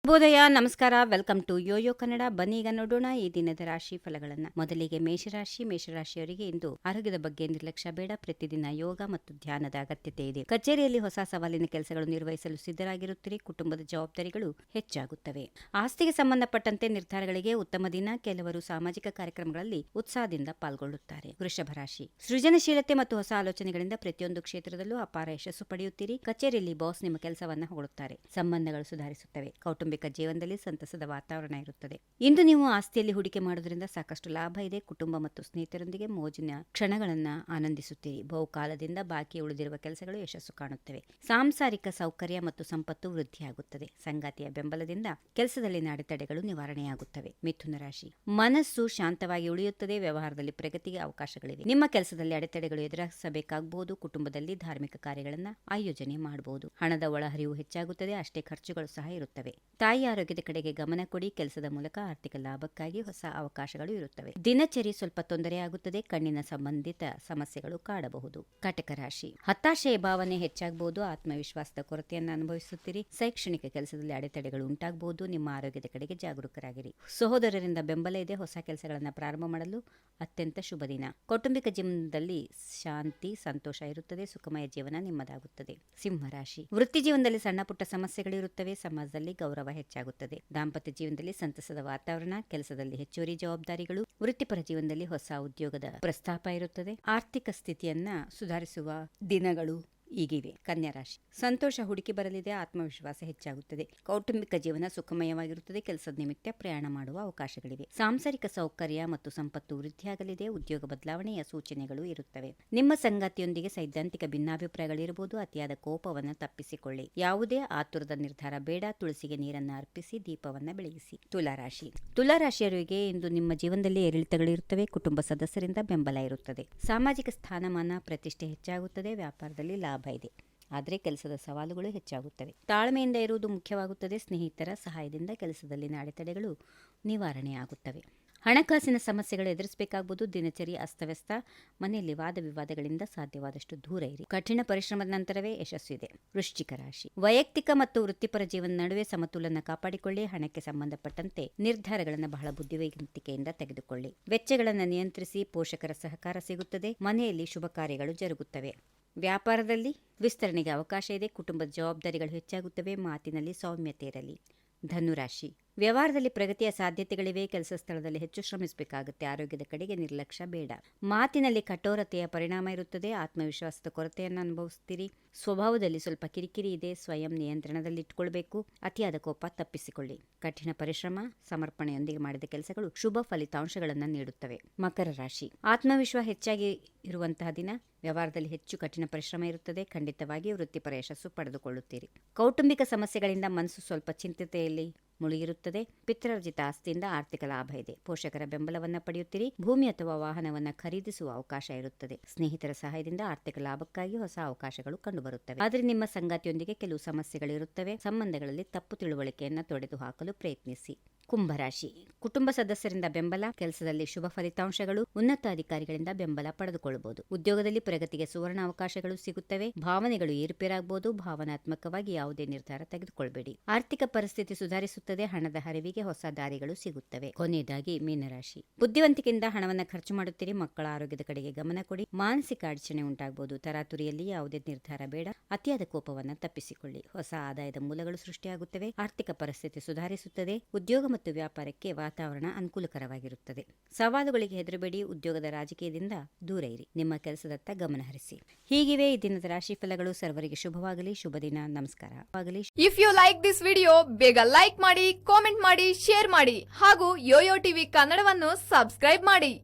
ಶುಭೋದಯ, ನಮಸ್ಕಾರ. Welcome to YoYo Kannada. ಬನ್ನಿ ಈಗ ನೋಡೋಣ ಈ ದಿನದ ರಾಶಿ ಫಲಗಳನ್ನ. ಮೊದಲಿಗೆ ಮೇಷರಾಶಿಯವರಿಗೆ ಇಂದು ಆರೋಗ್ಯದ ಬಗ್ಗೆ ನಿರ್ಲಕ್ಷ್ಯ ಬೇಡ. ಪ್ರತಿದಿನ ಯೋಗ ಮತ್ತು ಧ್ಯಾನದ ಅಗತ್ಯತೆ ಇದೆ. ಕಚೇರಿಯಲ್ಲಿ ಹೊಸ ಸವಾಲಿನ ಕೆಲಸಗಳು ನಿರ್ವಹಿಸಲು ಸಿದ್ಧರಾಗಿರುತ್ತೀರಿ. ಕುಟುಂಬದ ಜವಾಬ್ದಾರಿಗಳು ಹೆಚ್ಚಾಗುತ್ತವೆ. ಆಸ್ತಿಗೆ ಸಂಬಂಧಪಟ್ಟಂತೆ ನಿರ್ಧಾರಗಳಿಗೆ ಉತ್ತಮ ದಿನ. ಕೆಲವರು ಸಾಮಾಜಿಕ ಕಾರ್ಯಕ್ರಮಗಳಲ್ಲಿ ಉತ್ಸಾಹದಿಂದ ಪಾಲ್ಗೊಳ್ಳುತ್ತಾರೆ. ವೃಷಭ ರಾಶಿ, ಸೃಜನಶೀಲತೆ ಮತ್ತು ಹೊಸ ಆಲೋಚನೆಗಳಿಂದ ಪ್ರತಿಯೊಂದು ಕ್ಷೇತ್ರದಲ್ಲೂ ಅಪಾರ ಯಶಸ್ಸು ಪಡೆಯುತ್ತೀರಿ. ಕಚೇರಿಯಲ್ಲಿ ಬಾಸ್ ನಿಮ್ಮ ಕೆಲಸವನ್ನ ಹೊಗಳುತ್ತಾರೆ. ಸಂಬಂಧಗಳು ಸುಧಾರಿಸುತ್ತವೆ. ಕೌಟುಂಬಿಕ ಜೀವನದಲ್ಲಿ ಸಂತಸದ ವಾತಾವರಣ ಇರುತ್ತದೆ. ಇಂದು ನೀವು ಆಸ್ತಿಯಲ್ಲಿ ಹೂಡಿಕೆ ಮಾಡುವುದರಿಂದ ಸಾಕಷ್ಟು ಲಾಭ ಇದೆ. ಕುಟುಂಬ ಮತ್ತು ಸ್ನೇಹಿತರೊಂದಿಗೆ ಮೋಜಿನ ಕ್ಷಣಗಳನ್ನ ಆನಂದಿಸುತ್ತೀರಿ. ಬಹುಕಾಲದಿಂದ ಬಾಕಿ ಉಳಿದಿರುವ ಕೆಲಸಗಳು ಯಶಸ್ಸು ಕಾಣುತ್ತವೆ. ಸಾಂಸಾರಿಕ ಸೌಕರ್ಯ ಮತ್ತು ಸಂಪತ್ತು ವೃದ್ಧಿಯಾಗುತ್ತದೆ. ಸಂಗಾತಿಯ ಬೆಂಬಲದಿಂದ ಕೆಲಸದಲ್ಲಿನ ಅಡೆತಡೆಗಳು ನಿವಾರಣೆಯಾಗುತ್ತವೆ. ಮಿಥುನ ರಾಶಿ, ಮನಸ್ಸು ಶಾಂತವಾಗಿ ಉಳಿಯುತ್ತದೆ. ವ್ಯವಹಾರದಲ್ಲಿ ಪ್ರಗತಿಗೆ ಅವಕಾಶಗಳಿವೆ. ನಿಮ್ಮ ಕೆಲಸದಲ್ಲಿ ಅಡೆತಡೆಗಳು ಎದುರಿಸಬೇಕಾಗಬಹುದು. ಕುಟುಂಬದಲ್ಲಿ ಧಾರ್ಮಿಕ ಕಾರ್ಯಗಳನ್ನ ಆಯೋಜನೆ ಮಾಡಬಹುದು. ಹಣದ ಒಳಹರಿವು ಹೆಚ್ಚಾಗುತ್ತದೆ. ಅಷ್ಟೇ ಖರ್ಚುಗಳು ಸಹ ಇರುತ್ತವೆ. ತಾಯಿ ಆರೋಗ್ಯದ ಕಡೆಗೆ ಗಮನ ಕೊಡಿ. ಕೆಲಸದ ಮೂಲಕ ಆರ್ಥಿಕ ಲಾಭಕ್ಕಾಗಿ ಹೊಸ ಅವಕಾಶಗಳು ಇರುತ್ತವೆ. ದಿನಚರಿ ಸ್ವಲ್ಪ ತೊಂದರೆಯಾಗುತ್ತದೆ. ಕಣ್ಣಿನ ಸಂಬಂಧಿತ ಸಮಸ್ಯೆಗಳು ಕಾಡಬಹುದು. ಕಟಕ ರಾಶಿ, ಹತಾಶೆಯ ಭಾವನೆ ಹೆಚ್ಚಾಗಬಹುದು. ಆತ್ಮವಿಶ್ವಾಸದ ಕೊರತೆಯನ್ನು ಅನುಭವಿಸುತ್ತೀರಿ. ಶೈಕ್ಷಣಿಕ ಕೆಲಸದಲ್ಲಿ ಅಡೆತಡೆಗಳು ಉಂಟಾಗಬಹುದು. ನಿಮ್ಮ ಆರೋಗ್ಯದ ಕಡೆಗೆ ಜಾಗರೂಕರಾಗಿರಿ. ಸಹೋದರರಿಂದ ಬೆಂಬಲ ಇದೆ. ಹೊಸ ಕೆಲಸಗಳನ್ನು ಪ್ರಾರಂಭ ಮಾಡಲು ಅತ್ಯಂತ ಶುಭ ದಿನ. ಕೌಟುಂಬಿಕ ಜೀವನದಲ್ಲಿ ಶಾಂತಿ ಸಂತೋಷ ಇರುತ್ತದೆ. ಸುಖಮಯ ಜೀವನ ನಿಮ್ಮದಾಗುತ್ತದೆ. ಸಿಂಹರಾಶಿ, ವೃತ್ತಿ ಜೀವನದಲ್ಲಿ ಸಣ್ಣ ಪುಟ್ಟ ಸಮಸ್ಯೆಗಳಿರುತ್ತವೆ. ಸಮಾಜದಲ್ಲಿ ಗೌರವ ಹೆಚ್ಚಾಗುತ್ತದೆ. ದಾಂಪತ್ಯ ಜೀವನದಲ್ಲಿ ಸಂತಸದ ವಾತಾವರಣ. ಕೆಲಸದಲ್ಲಿ ಹೆಚ್ಚುವರಿ ಜವಾಬ್ದಾರಿಗಳು. ವೃತ್ತಿಪರ ಜೀವನದಲ್ಲಿ ಹೊಸ ಉದ್ಯೋಗದ ಪ್ರಸ್ತಾಪ ಇರುತ್ತದೆ. ಆರ್ಥಿಕ ಸ್ಥಿತಿಯನ್ನ ಸುಧಾರಿಸುವ ದಿನಗಳು ಈಗಿವೆ. ಕನ್ಯಾ ರಾಶಿ, ಸಂತೋಷ ಹುಡುಕಿ ಬರಲಿದೆ. ಆತ್ಮವಿಶ್ವಾಸ ಹೆಚ್ಚಾಗುತ್ತದೆ. ಕೌಟುಂಬಿಕ ಜೀವನ ಸುಖಮಯವಾಗಿರುತ್ತದೆ. ಕೆಲಸದ ನಿಮಿತ್ತ ಪ್ರಯಾಣ ಮಾಡುವ ಅವಕಾಶಗಳಿವೆ. ಸಾಂಸಾರಿಕ ಸೌಕರ್ಯ ಮತ್ತು ಸಂಪತ್ತು ವೃದ್ಧಿಯಾಗಲಿದೆ. ಉದ್ಯೋಗ ಬದಲಾವಣೆಯ ಸೂಚನೆಗಳು ಇರುತ್ತವೆ. ನಿಮ್ಮ ಸಂಗಾತಿಯೊಂದಿಗೆ ಸೈದ್ಧಾಂತಿಕ ಭಿನ್ನಾಭಿಪ್ರಾಯಗಳಿರಬಹುದು. ಅತಿಯಾದ ಕೋಪವನ್ನು ತಪ್ಪಿಸಿಕೊಳ್ಳಿ. ಯಾವುದೇ ಆತುರದ ನಿರ್ಧಾರ ಬೇಡ. ತುಳಸಿಗೆ ನೀರನ್ನು ಅರ್ಪಿಸಿ ದೀಪವನ್ನ ಬೆಳಗಿಸಿ. ತುಲಾರಾಶಿಯವರಿಗೆ ಇಂದು ನಿಮ್ಮ ಜೀವನದಲ್ಲಿ ಏರಿಳಿತಗಳಿರುತ್ತವೆ. ಕುಟುಂಬ ಸದಸ್ಯರಿಂದ ಬೆಂಬಲ ಇರುತ್ತದೆ. ಸಾಮಾಜಿಕ ಸ್ಥಾನಮಾನ ಪ್ರತಿಷ್ಠೆ ಹೆಚ್ಚಾಗುತ್ತದೆ. ವ್ಯಾಪಾರದಲ್ಲಿ ಲಾಭ ಇದೆ. ಆದರೆ ಕೆಲಸದ ಸವಾಲುಗಳು ಹೆಚ್ಚಾಗುತ್ತವೆ. ತಾಳ್ಮೆಯಿಂದ ಇರುವುದು ಮುಖ್ಯವಾಗುತ್ತದೆ. ಸ್ನೇಹಿತರ ಸಹಾಯದಿಂದ ಕೆಲಸದಲ್ಲಿನ ಅಡೆತಡೆಗಳು ನಿವಾರಣೆಯಾಗುತ್ತವೆ. ಹಣಕಾಸಿನ ಸಮಸ್ಯೆಗಳು ಎದುರಿಸಬೇಕಾಗಬಹುದು. ದಿನಚರಿ ಅಸ್ತವ್ಯಸ್ತ. ಮನೆಯಲ್ಲಿ ವಾದ ವಿವಾದಗಳಿಂದ ಸಾಧ್ಯವಾದಷ್ಟು ದೂರ ಇರಿ. ಕಠಿಣ ಪರಿಶ್ರಮದ ನಂತರವೇ ಯಶಸ್ಸು ಇದೆ. ವೃಶ್ಚಿಕ ರಾಶಿ, ವೈಯಕ್ತಿಕ ಮತ್ತು ವೃತ್ತಿಪರ ಜೀವನ ನಡುವೆ ಸಮತೋಲನ ಕಾಪಾಡಿಕೊಳ್ಳಿ. ಹಣಕ್ಕೆ ಸಂಬಂಧಪಟ್ಟಂತೆ ನಿರ್ಧಾರಗಳನ್ನು ಬಹಳ ಬುದ್ಧಿವಂತಿಕೆಯಿಂದ ತೆಗೆದುಕೊಳ್ಳಿ. ವೆಚ್ಚಗಳನ್ನು ನಿಯಂತ್ರಿಸಿ. ಪೋಷಕರ ಸಹಕಾರ ಸಿಗುತ್ತದೆ. ಮನೆಯಲ್ಲಿ ಶುಭ ಕಾರ್ಯಗಳು ಜರುಗುತ್ತವೆ. ವ್ಯಾಪಾರದಲ್ಲಿ ವಿಸ್ತರಣೆಗೆ ಅವಕಾಶ ಇದೆ. ಕುಟುಂಬದ ಜವಾಬ್ದಾರಿಗಳು ಹೆಚ್ಚಾಗುತ್ತವೆ. ಮಾತಿನಲ್ಲಿ ಸೌಮ್ಯತೆ ಇರಲಿ. ಧನುರಾಶಿ, ವ್ಯವಹಾರದಲ್ಲಿ ಪ್ರಗತಿಯ ಸಾಧ್ಯತೆಗಳಿವೆ. ಕೆಲಸ ಸ್ಥಳದಲ್ಲಿ ಹೆಚ್ಚು ಶ್ರಮಿಸಬೇಕಾಗುತ್ತೆ. ಆರೋಗ್ಯದ ಕಡೆಗೆ ನಿರ್ಲಕ್ಷ್ಯ ಬೇಡ. ಮಾತಿನಲ್ಲಿ ಕಠೋರತೆಯ ಪರಿಣಾಮ ಇರುತ್ತದೆ. ಆತ್ಮವಿಶ್ವಾಸದ ಕೊರತೆಯನ್ನು ಅನುಭವಿಸ್ತೀರಿ. ಸ್ವಭಾವದಲ್ಲಿ ಸ್ವಲ್ಪ ಕಿರಿಕಿರಿ ಇದೆ. ಸ್ವಯಂ ನಿಯಂತ್ರಣದಲ್ಲಿಟ್ಟುಕೊಳ್ಬೇಕು. ಅತಿಯಾದ ಕೋಪ ತಪ್ಪಿಸಿಕೊಳ್ಳಿ. ಕಠಿಣ ಪರಿಶ್ರಮ ಸಮರ್ಪಣೆಯೊಂದಿಗೆ ಮಾಡಿದ ಕೆಲಸಗಳು ಶುಭ ಫಲಿತಾಂಶಗಳನ್ನು ನೀಡುತ್ತವೆ. ಮಕರ ರಾಶಿ, ಆತ್ಮವಿಶ್ವಾಸ ಹೆಚ್ಚಾಗಿ ಇರುವಂತಹ ದಿನ. ವ್ಯವಹಾರದಲ್ಲಿ ಹೆಚ್ಚು ಕಠಿಣ ಪರಿಶ್ರಮ ಇರುತ್ತದೆ. ಖಂಡಿತವಾಗಿ ವೃತ್ತಿಪರ ಯಶಸ್ಸು ಪಡೆದುಕೊಳ್ಳುತ್ತೀರಿ. ಕೌಟುಂಬಿಕ ಸಮಸ್ಯೆಗಳಿಂದ ಮನಸ್ಸು ಸ್ವಲ್ಪ ಚಿಂತೆಯಲ್ಲಿ ಮುಳುಗಿರುತ್ತದೆ. ಪಿತೃರ್ಜಿತ ಆಸ್ತಿಯಿಂದ ಆರ್ಥಿಕ ಲಾಭ ಇದೆ. ಪೋಷಕರ ಬೆಂಬಲವನ್ನ ಪಡೆಯುತ್ತೀರಿ. ಭೂಮಿ ಅಥವಾ ವಾಹನವನ್ನ ಖರೀದಿಸುವ ಅವಕಾಶ ಇರುತ್ತದೆ. ಸ್ನೇಹಿತರ ಸಹಾಯದಿಂದ ಆರ್ಥಿಕ ಲಾಭಕ್ಕಾಗಿ ಹೊಸ ಅವಕಾಶಗಳು ಕಂಡುಬರುತ್ತವೆ. ಆದರೆ ನಿಮ್ಮ ಸಂಗಾತಿಯೊಂದಿಗೆ ಕೆಲವು ಸಮಸ್ಯೆಗಳಿರುತ್ತವೆ. ಸಂಬಂಧಗಳಲ್ಲಿ ತಪ್ಪು ತಿಳುವಳಿಕೆಯನ್ನು ತೊಡೆದು ಹಾಕಲು ಪ್ರಯತ್ನಿಸಿ. ಕುಂಭರಾಶಿ, ಕುಟುಂಬ ಸದಸ್ಯರಿಂದ ಬೆಂಬಲ. ಕೆಲಸದಲ್ಲಿ ಶುಭ ಫಲಿತಾಂಶಗಳು. ಉನ್ನತ ಅಧಿಕಾರಿಗಳಿಂದ ಬೆಂಬಲ ಪಡೆದುಕೊಳ್ಳಬಹುದು. ಉದ್ಯೋಗದಲ್ಲಿ ಪ್ರಗತಿಗೆ ಸುವರ್ಣ ಅವಕಾಶಗಳು ಸಿಗುತ್ತವೆ. ಭಾವನೆಗಳು ಏರುಪೇರಾಗಬಹುದು. ಭಾವನಾತ್ಮಕವಾಗಿ ಯಾವುದೇ ನಿರ್ಧಾರ ತೆಗೆದುಕೊಳ್ಳಬೇಡಿ. ಆರ್ಥಿಕ ಪರಿಸ್ಥಿತಿ ಸುಧಾರಿಸುತ್ತದೆ. ಹಣದ ಹರಿವಿಗೆ ಹೊಸ ದಾರಿಗಳು ಸಿಗುತ್ತವೆ. ಕೊನೆಯದಾಗಿ ಮೀನರಾಶಿ, ಬುದ್ಧಿವಂತಿಕೆಯಿಂದ ಹಣವನ್ನು ಖರ್ಚು ಮಾಡುತ್ತೀರಿ. ಮಕ್ಕಳ ಆರೋಗ್ಯದ ಕಡೆಗೆ ಗಮನ ಕೊಡಿ. ಮಾನಸಿಕ ಅಡಚಣೆ ಉಂಟಾಗಬಹುದು. ತರಾತುರಿಯಲ್ಲಿ ಯಾವುದೇ ನಿರ್ಧಾರ ಬೇಡ. ಅತಿಯಾದ ಕೋಪವನ್ನು ತಪ್ಪಿಸಿಕೊಳ್ಳಿ. ಹೊಸ ಆದಾಯದ ಮೂಲಗಳು ಸೃಷ್ಟಿಯಾಗುತ್ತವೆ. ಆರ್ಥಿಕ ಪರಿಸ್ಥಿತಿ ಸುಧಾರಿಸುತ್ತದೆ. ಉದ್ಯೋಗ ಮತ್ತು ವ್ಯಾಪಾರಕ್ಕೆ ವಾತಾವರಣ ಅನುಕೂಲಕರವಾಗಿರುತ್ತದೆ. ಸವಾಲುಗಳಿಗೆ ಹೆದರಬೇಡಿ. ಉದ್ಯೋಗದ ರಾಜಕೀಯದಿಂದ ದೂರ ಇರಿ. ನಿಮ್ಮ ಕೆಲಸದತ್ತ ಗಮನ ಹರಿಸಿ. ಹೀಗಿವೆ ಈ ದಿನದ ರಾಶಿ ಫಲಗಳು. ಸರ್ವರಿಗೆ ಶುಭವಾಗಲಿ. ಶುಭ ದಿನ. ನಮಸ್ಕಾರ. If you like this video, ಬೇಗ ಲೈಕ್ ಮಾಡಿ, ಕಾಮೆಂಟ್ ಮಾಡಿ, ಶೇರ್ ಮಾಡಿ ಹಾಗೂ ಯೋಯೋ ಟಿವಿ ಕನ್ನಡವನ್ನು ಸಬ್ಸ್ಕ್ರೈಬ್ ಮಾಡಿ.